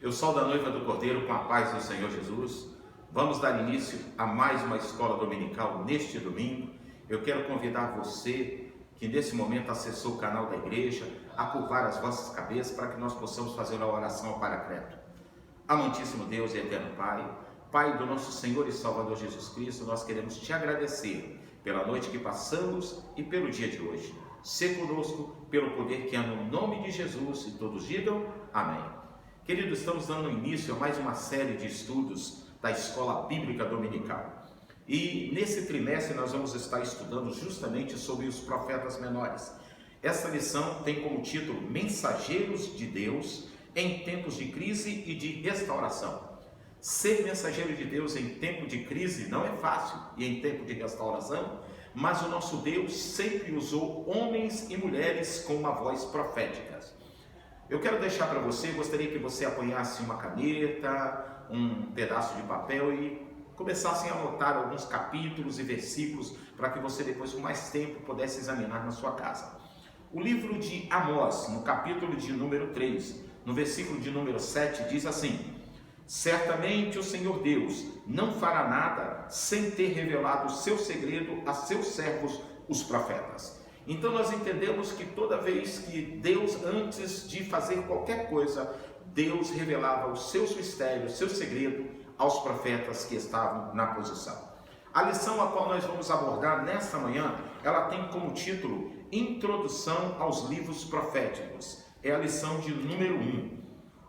Eu sou da noiva do Cordeiro com a paz do Senhor Jesus. Vamos dar início a mais uma escola dominical neste domingo. Eu quero convidar você que nesse momento acessou o canal da igreja a curvar as vossas cabeças para que nós possamos fazer uma oração ao Paracleto. Amantíssimo Deus e eterno Pai, Pai do nosso Senhor e Salvador Jesus Cristo, nós queremos te agradecer pela noite que passamos e pelo dia de hoje. Sê conosco pelo poder que há no nome de Jesus, e todos digam amém. Queridos, estamos dando início a mais uma série de estudos da Escola Bíblica Dominical. E nesse trimestre nós vamos estar estudando justamente sobre os profetas menores. Essa lição tem como título Mensageiros de Deus em tempos de crise e de restauração. Ser mensageiro de Deus em tempo de crise não é fácil, e em tempo de restauração, mas o nosso Deus sempre usou homens e mulheres com uma voz profética. Eu quero deixar para você, gostaria que você apanhasse uma caneta, um pedaço de papel e começasse a anotar alguns capítulos e versículos para que você depois com mais tempo pudesse examinar na sua casa. O livro de Amós, no capítulo de número 3, no versículo de número 7, diz assim: certamente o Senhor Deus não fará nada sem ter revelado o seu segredo a seus servos, os profetas. Então nós entendemos que toda vez que Deus, antes de fazer qualquer coisa, Deus revelava os seus mistérios, o seu segredo aos profetas que estavam na posição. A lição a qual nós vamos abordar nesta manhã, ela tem como título Introdução aos Livros Proféticos. É a lição de número 1.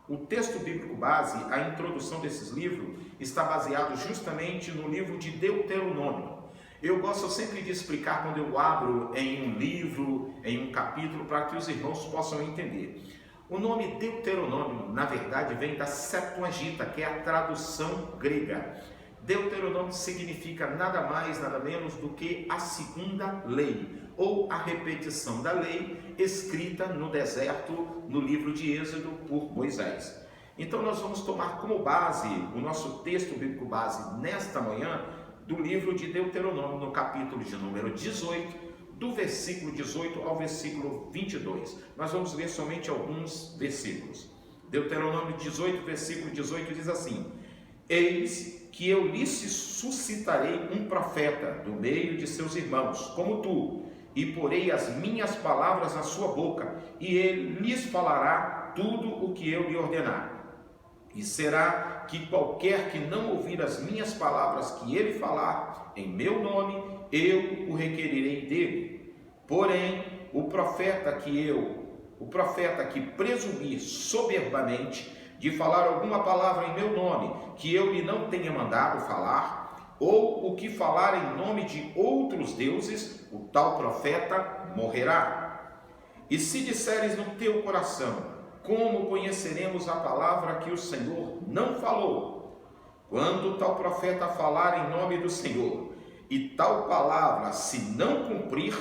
O texto bíblico base, a introdução desses livros, está baseado justamente no livro de Deuteronômio. Eu gosto sempre de explicar quando eu abro em um livro, em um capítulo, para que os irmãos possam entender. O nome Deuteronômio, na verdade, vem da Septuaginta, que é a tradução grega. Deuteronômio significa nada mais, nada menos do que a segunda lei, ou a repetição da lei escrita no deserto, no livro de Êxodo, por Moisés. Então nós vamos tomar como base o nosso texto bíblico base nesta manhã do livro de Deuteronômio, no capítulo de número 18, do versículo 18 ao versículo 22. Nós vamos ler somente alguns versículos. Deuteronômio 18, versículo 18 diz assim: eis que eu lhes suscitarei um profeta do meio de seus irmãos, como tu, e porei as minhas palavras na sua boca, e ele lhes falará tudo o que eu lhe ordenar. E será que qualquer que não ouvir as minhas palavras que ele falar em meu nome, eu o requerirei dele. Porém, o profeta que presumir soberbamente de falar alguma palavra em meu nome, que eu lhe não tenha mandado falar, ou o que falar em nome de outros deuses, o tal profeta morrerá. E se disseres no teu coração: como conheceremos a palavra que o Senhor não falou? Quando tal profeta falar em nome do Senhor, e tal palavra se não cumprir,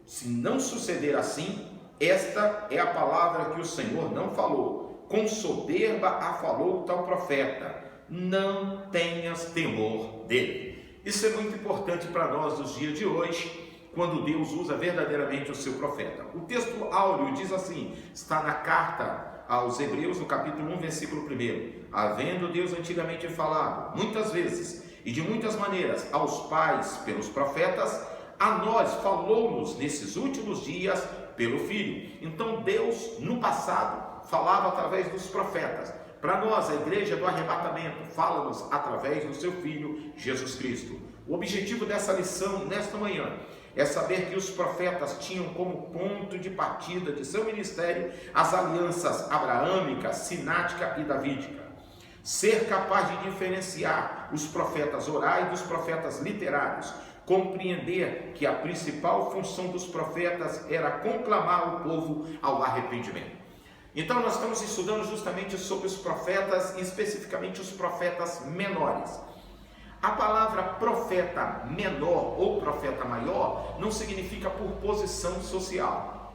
se não suceder assim, esta é a palavra que o Senhor não falou. Com soberba a falou tal profeta. Não tenhas temor dele. Isso é muito importante para nós nos dias de hoje, quando Deus usa verdadeiramente o seu profeta. O texto áureo diz assim, está na carta aos Hebreus, no capítulo 1, versículo 1. Havendo Deus antigamente falado, muitas vezes e de muitas maneiras, aos pais pelos profetas, a nós falou-nos nesses últimos dias pelo Filho. Então Deus, no passado, falava através dos profetas. Para nós, a igreja do arrebatamento, fala-nos através do seu Filho, Jesus Cristo. O objetivo dessa lição, nesta manhã, é saber que os profetas tinham como ponto de partida de seu ministério as alianças abraâmica, sinática e davídica. Ser capaz de diferenciar os profetas orais dos profetas literários. Compreender que a principal função dos profetas era conclamar o povo ao arrependimento. Então nós estamos estudando justamente sobre os profetas, especificamente os profetas menores. A palavra profeta menor ou profeta maior não significa por posição social.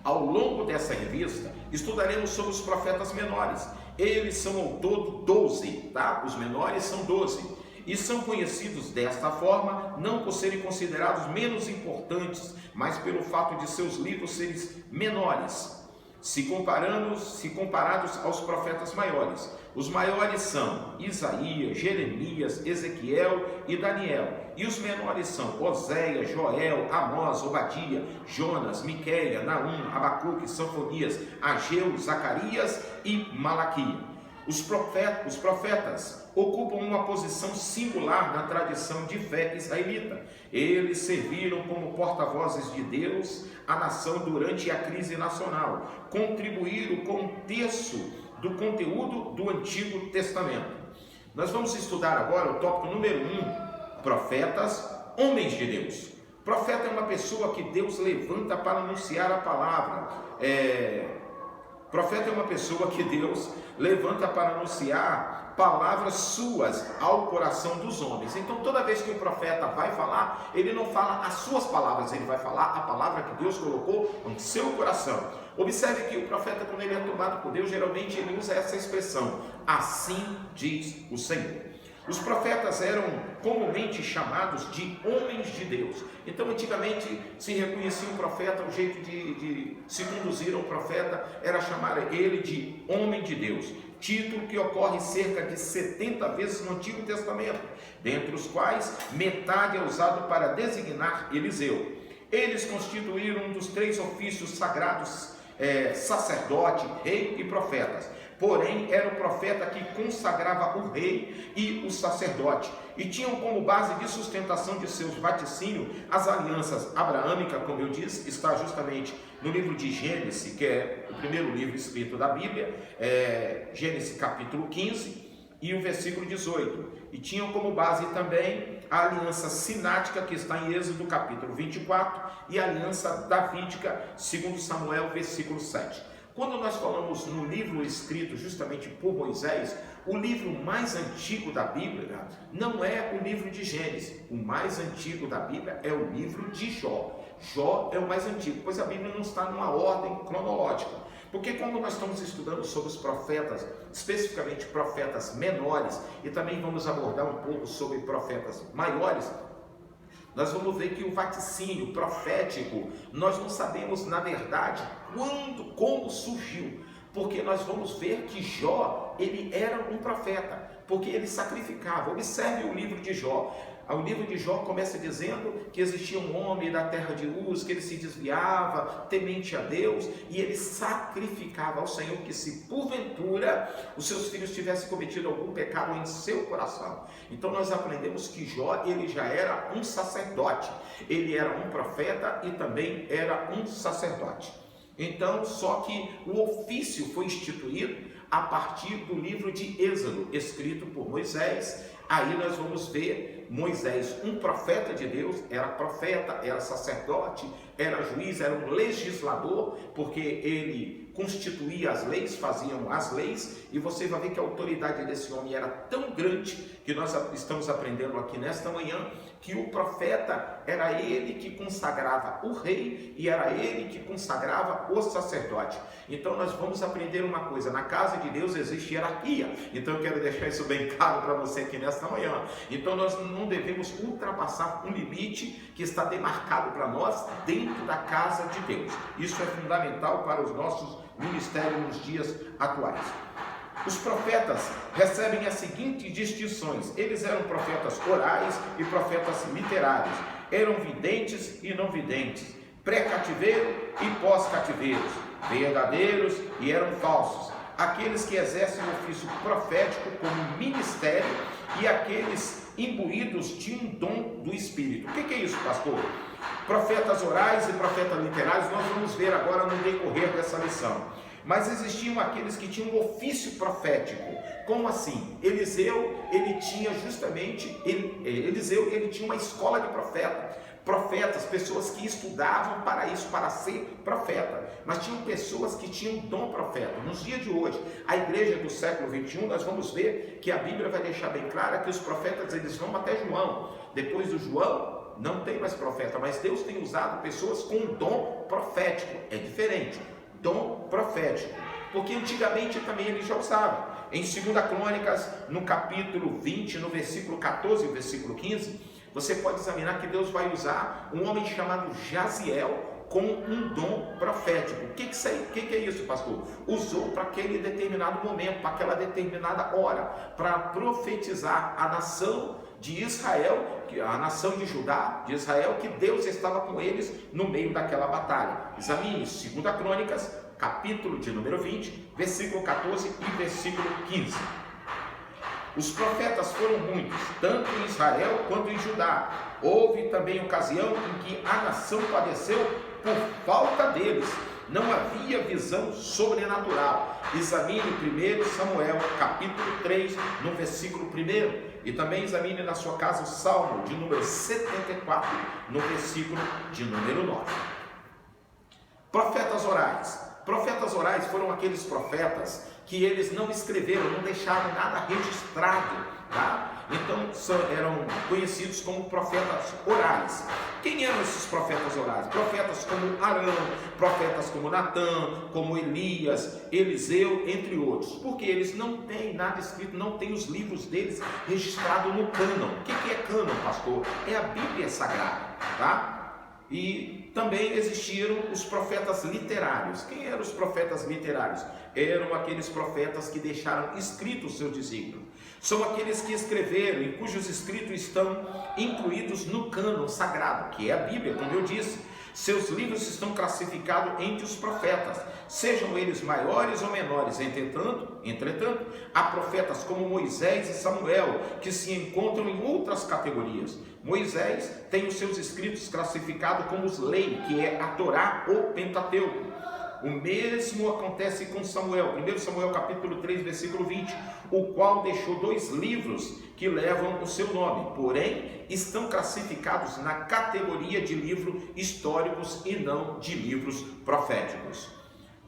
Ao longo dessa revista, estudaremos sobre os profetas menores. Eles são ao todo 12, tá? Os menores são 12. E são conhecidos desta forma, não por serem considerados menos importantes, mas pelo fato de seus livros serem menores. se comparados aos profetas maiores. Os maiores são Isaías, Jeremias, Ezequiel e Daniel. E os menores são Oséias, Joel, Amós, Obadia, Jonas, Miquéia, Naum, Abacuque, Sofonias, Ageu, Zacarias e Malaquia. Os profetas ocupam uma posição singular na tradição de fé israelita. Eles serviram como porta-vozes de Deus à nação durante a crise nacional. Contribuíram com um terço do conteúdo do Antigo Testamento. Nós vamos estudar agora o tópico número 1, profetas, homens de Deus. Profeta é uma pessoa que Deus levanta para anunciar a palavra. Profeta é uma pessoa que Deus levanta para anunciar palavras suas ao coração dos homens. Então, toda vez que o profeta vai falar, ele não fala as suas palavras, ele vai falar a palavra que Deus colocou no seu coração. Observe que o profeta, quando ele é tomado por Deus, geralmente ele usa essa expressão: assim diz o Senhor. Os profetas eram comumente chamados de homens de Deus. Então, antigamente, se reconhecia um profeta, o jeito de se conduzir ao profeta era chamar ele de homem de Deus. Título que ocorre cerca de 70 vezes no Antigo Testamento, dentre os quais metade é usado para designar Eliseu. Eles constituíram um dos 3 ofícios sagrados, sacerdote, rei e profetas. Porém, era o profeta que consagrava o rei e o sacerdote, e tinham como base de sustentação de seus vaticínios as alianças abraâmicas, como eu disse, está justamente no livro de Gênesis, que é o primeiro livro escrito da Bíblia, Gênesis capítulo 15 e o versículo 18, e tinham como base também a aliança sinática, que está em Êxodo capítulo 24, e a aliança davídica, segundo Samuel, versículo 7. Quando nós falamos no livro escrito justamente por Moisés, o livro mais antigo da Bíblia não é o livro de Gênesis. O mais antigo da Bíblia é o livro de Jó. Jó é o mais antigo, pois a Bíblia não está numa ordem cronológica. Porque quando nós estamos estudando sobre os profetas, especificamente profetas menores, e também vamos abordar um pouco sobre profetas maiores, nós vamos ver que o vaticínio profético, nós não sabemos, na verdade, quando, como surgiu, porque nós vamos ver que Jó, ele era um profeta, porque ele sacrificava. Observe o livro de Jó. O livro de Jó começa dizendo que existia um homem da terra de Uz, que ele se desviava, temente a Deus, e ele sacrificava ao Senhor que, se porventura os seus filhos tivessem cometido algum pecado em seu coração. Então nós aprendemos que Jó, ele já era um sacerdote, ele era um profeta e também era um sacerdote. Então, só que o ofício foi instituído a partir do livro de Êxodo, escrito por Moisés. Aí nós vamos ver Moisés, um profeta de Deus, era profeta, era sacerdote, era juiz, era um legislador, porque ele constituía as leis, faziam as leis, e você vai ver que a autoridade desse homem era tão grande, que nós estamos aprendendo aqui nesta manhã, que o profeta era ele que consagrava o rei, e era ele que consagrava o sacerdote. Então nós vamos aprender uma coisa: na casa de Deus existe hierarquia. Então eu quero deixar isso bem claro para você aqui nesta manhã. Então nós não devemos ultrapassar um limite que está demarcado para nós dentro da casa de Deus. Isso é fundamental para os nossos ministérios nos dias atuais. Os profetas recebem as seguintes distinções: eles eram profetas orais e profetas literários, eram videntes e não videntes, pré-cativeiro e pós-cativeiro, verdadeiros e eram falsos, aqueles que exercem o ofício profético como ministério e aqueles imbuídos de um dom do Espírito. O que é isso, pastor? Profetas orais e profetas literários nós vamos ver agora no decorrer dessa lição. Mas existiam aqueles que tinham um ofício profético. Como assim? Eliseu, ele tinha justamente, ele tinha uma escola de profetas, pessoas que estudavam para isso, para ser profeta. Mas tinham pessoas que tinham dom profeta. Nos dias de hoje, a igreja do século 21, nós vamos ver que a Bíblia vai deixar bem clara que os profetas, eles vão até João. Depois do João, não tem mais profeta, mas Deus tem usado pessoas com dom profético. É diferente. Dom profético, porque antigamente também ele já usava. Em 2 Crônicas, no capítulo 20, no versículo 14 e versículo 15, você pode examinar que Deus vai usar um homem chamado Jaziel, com um dom profético. O que é isso, pastor? Usou para aquele determinado momento, para aquela determinada hora, para profetizar a nação de Israel, a nação de Judá, de Israel, que Deus estava com eles no meio daquela batalha. Examine 2 Crônicas, capítulo de número 20, versículo 14 e versículo 15. Os profetas foram muitos, tanto em Israel quanto em Judá. Houve também ocasião em que a nação padeceu por falta deles. Não havia visão sobrenatural. Examine 1 Samuel, capítulo 3, no versículo 1. E também examine na sua casa o Salmo de número 74, no versículo de número 9. Profetas orais. Profetas orais foram aqueles profetas que eles não escreveram, não deixaram nada registrado, tá? Então eram conhecidos como profetas orais. Quem eram esses profetas orais? Profetas como Arão, profetas como Natã, como Elias, Eliseu, entre outros. Porque eles não têm nada escrito, não tem os livros deles registrados no cânon. O que é cânon, pastor? É a Bíblia Sagrada, tá? E também existiram os profetas literários. Quem eram os profetas literários? Eram aqueles profetas que deixaram escrito o seu desígnio. São aqueles que escreveram e cujos escritos estão incluídos no cânon sagrado, que é a Bíblia, como eu disse. Seus livros estão classificados entre os profetas, sejam eles maiores ou menores. Entretanto, há profetas como Moisés e Samuel, que se encontram em outras categorias. Moisés tem os seus escritos classificados como os lei, que é a Torá ou Pentateuco. O mesmo acontece com Samuel, 1 Samuel capítulo 3, versículo 20, o qual deixou 2 livros que levam o seu nome, porém estão classificados na categoria de livros históricos e não de livros proféticos.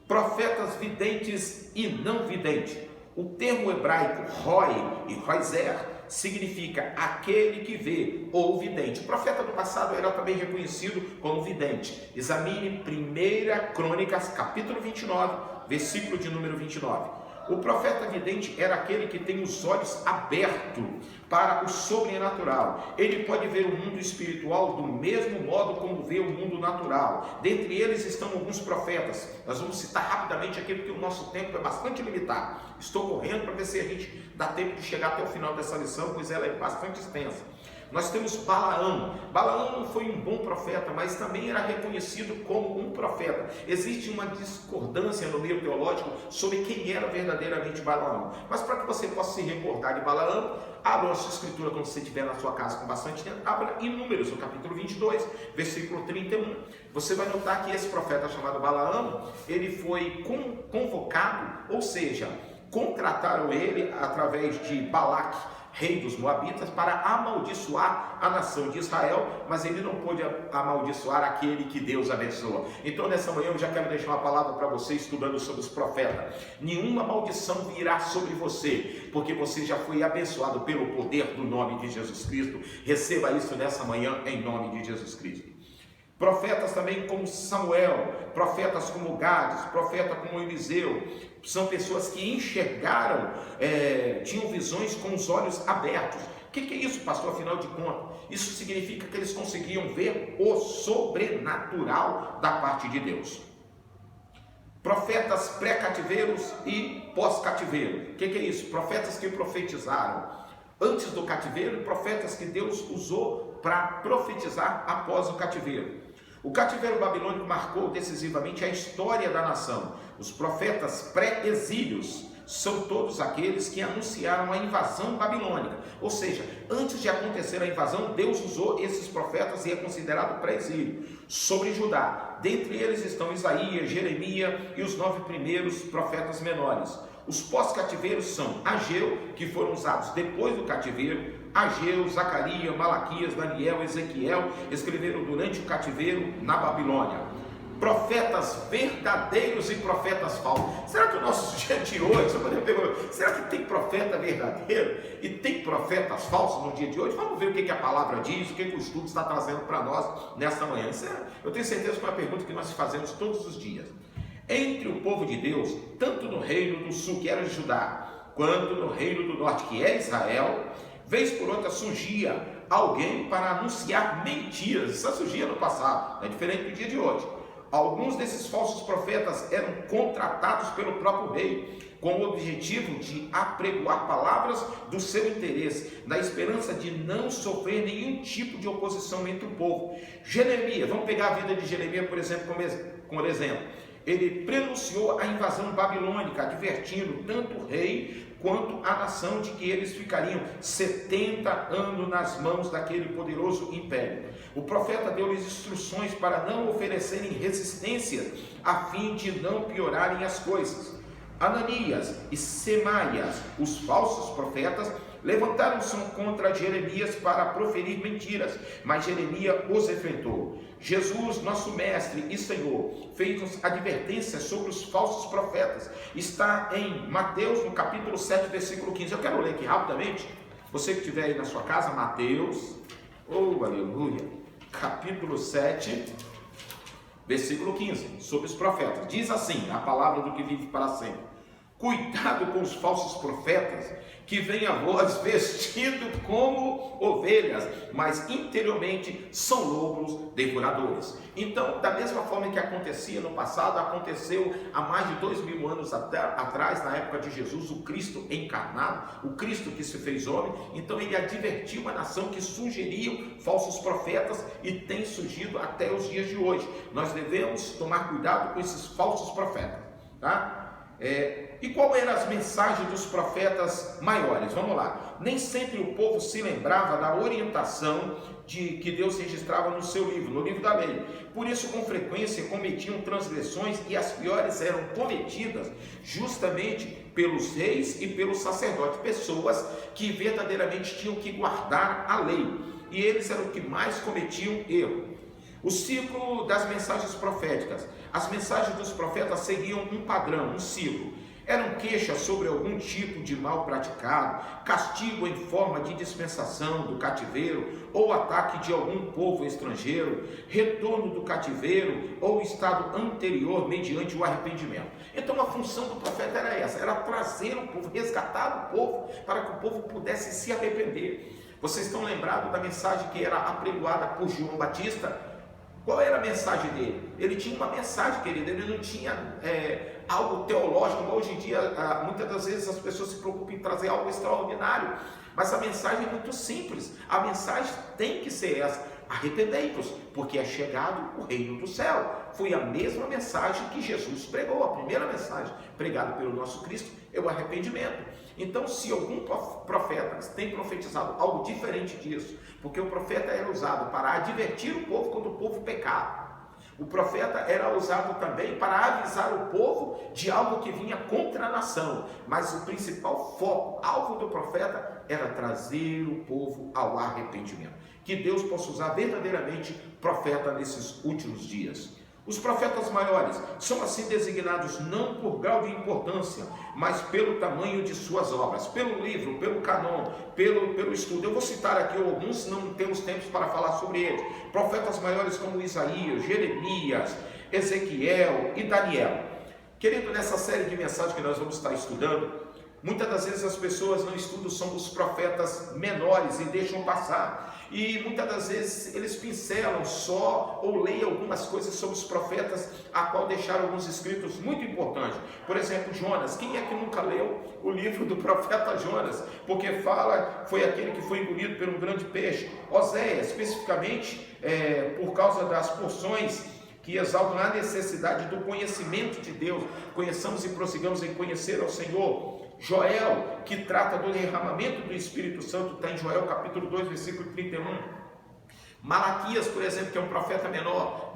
Profetas videntes e não videntes. O termo hebraico Roi e Roizer significa aquele que vê ou vidente. O profeta do passado era também reconhecido como vidente. Examine 1 Crônicas, capítulo 29, versículo de número 29. O profeta vidente era aquele que tem os olhos abertos para o sobrenatural. Ele pode ver o mundo espiritual do mesmo modo como vê o mundo natural. Dentre eles estão alguns profetas. Nós vamos citar rapidamente aqui porque o nosso tempo é bastante limitado. Estou correndo para ver se a gente dá tempo de chegar até o final dessa lição, pois ela é bastante extensa. Nós temos Balaão. Balaão não foi um bom profeta, mas também era reconhecido como um profeta. Existe uma discordância no meio teológico sobre quem era verdadeiramente Balaão. Mas para que você possa se recordar de Balaão, abra a sua escritura quando você estiver na sua casa com bastante tempo. Abra em Números, o capítulo 22, versículo 31. Você vai notar que esse profeta chamado Balaão, ele foi convocado, ou seja, contrataram ele através de Balaque, rei dos Moabitas, para amaldiçoar a nação de Israel, mas ele não pôde amaldiçoar aquele que Deus abençoa. Então nessa manhã eu já quero deixar uma palavra para você, estudando sobre os profetas. Nenhuma maldição virá sobre você, porque você já foi abençoado pelo poder do nome de Jesus Cristo. Receba isso nessa manhã em nome de Jesus Cristo. Profetas também como Samuel, profetas como Gades, profeta como Eliseu, são pessoas que enxergaram, tinham visões com os olhos abertos. O que é isso, pastor, afinal de contas? Isso significa que eles conseguiam ver o sobrenatural da parte de Deus. Profetas pré-cativeiros e pós-cativeiro. O que é isso? Profetas que profetizaram antes do cativeiro e profetas que Deus usou para profetizar após o cativeiro. O cativeiro babilônico marcou decisivamente a história da nação. Os profetas pré-exílios são todos aqueles que anunciaram a invasão babilônica. Ou seja, antes de acontecer a invasão, Deus usou esses profetas e é considerado pré-exílio sobre Judá. Dentre eles estão Isaías, Jeremias e os 9 primeiros profetas menores. Os pós-cativeiros são Ageu, que foram usados depois do cativeiro. Ageu, Zacarias, Malaquias, Daniel, Ezequiel escreveram durante o cativeiro na Babilônia. Profetas verdadeiros e profetas falsos. Será que o nosso dia de hoje, será que tem profeta verdadeiro e tem profetas falsos no dia de hoje? Vamos ver o que a palavra diz, o que o estudo está trazendo para nós nesta manhã. Eu tenho certeza que é uma pergunta que nós fazemos todos os dias. Entre o povo de Deus, tanto no reino do sul, que era Judá, quanto no reino do norte, que é Israel, vez por outra surgia alguém para anunciar mentiras. Isso surgia no passado, é diferente do dia de hoje. Alguns desses falsos profetas eram contratados pelo próprio rei, com o objetivo de apregoar palavras do seu interesse, na esperança de não sofrer nenhum tipo de oposição entre o povo. Jeremias, vamos pegar a vida de Jeremias, por exemplo, como exemplo. Ele prenunciou a invasão babilônica, advertindo tanto o rei quanto a nação de que eles ficariam 70 anos nas mãos daquele poderoso império. O profeta deu-lhes instruções para não oferecerem resistência, a fim de não piorarem as coisas. Ananias e Semaias, os falsos profetas, levantaram-se contra Jeremias para proferir mentiras, mas Jeremias os enfrentou. Jesus, nosso mestre e Senhor, fez advertências sobre os falsos profetas. Está em Mateus, no capítulo 7, versículo 15. Eu quero ler aqui rapidamente. Você que estiver aí na sua casa, Mateus, aleluia, capítulo 7, versículo 15, sobre os profetas. Diz assim, a palavra do que vive para sempre: cuidado com os falsos profetas, que vêm a vós vestidos como ovelhas, mas interiormente são lobos devoradores. Então, da mesma forma que acontecia no passado, aconteceu há mais de 2000 anos atrás, na época de Jesus, o Cristo encarnado, o Cristo que se fez homem. Então ele advertiu a nação que surgiriam falsos profetas, e tem surgido até os dias de hoje. Nós devemos tomar cuidado com esses falsos profetas, tá? E qual eram as mensagens dos profetas maiores? Vamos lá. Nem sempre o povo se lembrava da orientação que Deus registrava no seu livro, no livro da lei. Por isso, com frequência, cometiam transgressões, e as piores eram cometidas justamente pelos reis e pelos sacerdotes, pessoas que verdadeiramente tinham que guardar a lei, e eles eram os que mais cometiam erro. O ciclo das mensagens proféticas. As mensagens dos profetas seguiam um padrão, um ciclo. Eram queixas sobre algum tipo de mal praticado, castigo em forma de dispensação do cativeiro ou ataque de algum povo estrangeiro, retorno do cativeiro ou estado anterior mediante o arrependimento. Então a função do profeta era essa, era trazer o povo, resgatar o povo, para que o povo pudesse se arrepender. Vocês estão lembrados da mensagem que era apregoada por João Batista? Qual era a mensagem dele? Ele tinha uma mensagem, querido, ele não tinha algo teológico. Hoje em dia, muitas das vezes as pessoas se preocupam em trazer algo extraordinário, mas a mensagem é muito simples. A mensagem tem que ser essa: arrependei-vos, porque é chegado o reino do céu. Foi a mesma mensagem que Jesus pregou. A primeira mensagem pregada pelo nosso Cristo é o arrependimento. Então, se algum profeta tem profetizado algo diferente disso, porque o profeta era usado para advertir o povo quando o povo pecava, o profeta era usado também para avisar o povo de algo que vinha contra a nação, mas o principal foco, alvo do profeta, era trazer o povo ao arrependimento. Que Deus possa usar verdadeiramente profeta nesses últimos dias. Os profetas maiores são assim designados não por grau de importância, mas pelo tamanho de suas obras, pelo livro, pelo canon, pelo estudo. Eu vou citar aqui alguns, não temos tempo para falar sobre eles. Profetas maiores como Isaías, Jeremias, Ezequiel e Daniel. Querido, nessa série de mensagens que nós vamos estar estudando, muitas das vezes as pessoas não estudam sobre os profetas menores e deixam passar. E muitas das vezes eles pincelam só ou leem algumas coisas sobre os profetas, a qual deixaram alguns escritos muito importantes. Por exemplo, Jonas. Quem é que nunca leu o livro do profeta Jonas? Porque fala, foi aquele que foi engolido por um grande peixe. Oséias, especificamente, por causa das porções que exaltam a necessidade do conhecimento de Deus. Conheçamos e prossigamos em conhecer ao Senhor. Joel, que trata do derramamento do Espírito Santo, está em Joel capítulo 2, versículo 31. Malaquias, por exemplo, que é um profeta menor.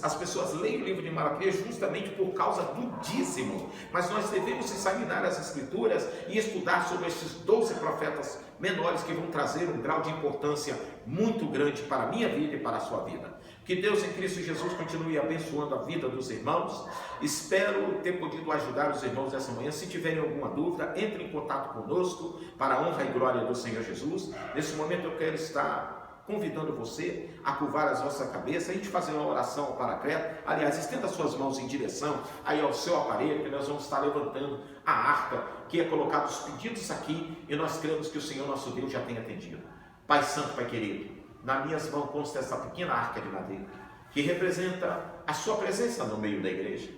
As pessoas leem o livro de Malaquias justamente por causa do dízimo, mas nós devemos examinar as escrituras e estudar sobre esses 12 profetas menores que vão trazer um grau de importância muito grande para a minha vida e para a sua vida. Que Deus em Cristo Jesus continue abençoando a vida dos irmãos. Espero ter podido ajudar os irmãos essa manhã. Se tiverem alguma dúvida, entre em contato conosco para a honra e glória do Senhor Jesus. Nesse momento eu quero estar convidando você a curvar as vossas cabeças, a gente fazer uma oração ao Paracleto. Aliás, estenda suas mãos em direção aí ao seu aparelho, que nós vamos estar levantando a arca, que é colocado os pedidos aqui, e nós cremos que o Senhor nosso Deus já tem atendido. Pai Santo, Pai querido, nas minhas mãos consta essa pequena arca de madeira. que representa a sua presença no meio da igreja.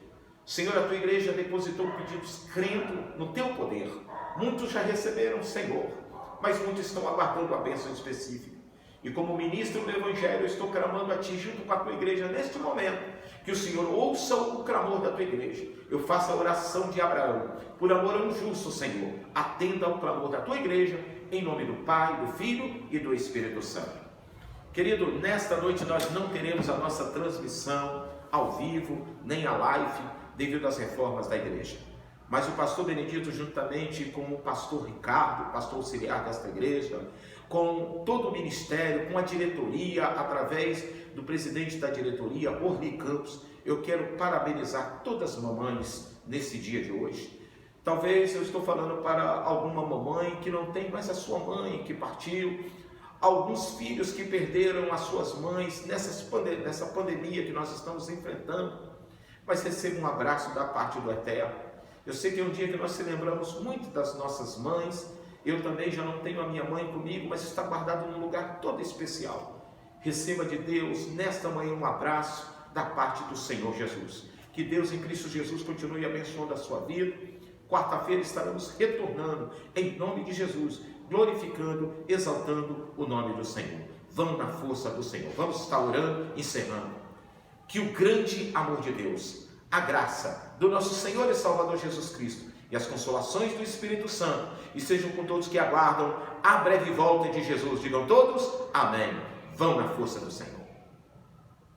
Senhor, a tua igreja depositou pedidos crendo no teu poder. Muitos já receberam, Senhor, mas muitos estão aguardando a bênção específica. E como ministro do Evangelho, eu estou clamando a Ti junto com a Tua igreja neste momento, que o Senhor ouça o clamor da Tua igreja. Eu faço a oração de Abraão, por amor a um justo, Senhor, atenda ao clamor da Tua igreja, em nome do Pai, do Filho e do Espírito Santo. Querido, nesta noite nós não teremos a nossa transmissão ao vivo, nem a live, devido às reformas da igreja. Mas o pastor Benedito, juntamente com o pastor Ricardo, pastor auxiliar desta igreja, com todo o ministério, com a diretoria, através do presidente da diretoria, Orly Campos, eu quero parabenizar todas as mamães nesse dia de hoje. Talvez eu estou falando para alguma mamãe que não tem mais a sua mãe, que partiu, alguns filhos que perderam as suas mães nessa pandemia que nós estamos enfrentando, mas receba um abraço da parte do Eterno. Eu sei que é um dia que nós celebramos muito das nossas mães. Eu também já não tenho a minha mãe comigo, mas está guardado num lugar todo especial. Receba de Deus nesta manhã um abraço da parte do Senhor Jesus. Que Deus em Cristo Jesus continue abençoando a sua vida. Quarta-feira estaremos retornando em nome de Jesus, glorificando, exaltando o nome do Senhor. Vamos na força do Senhor. Vamos estar orando, encerrando. Que o grande amor de Deus, a graça do nosso Senhor e Salvador Jesus Cristo e as consolações do Espírito Santo estejam com todos que aguardam a breve volta de Jesus. Digam todos, amém. Vão na força do Senhor.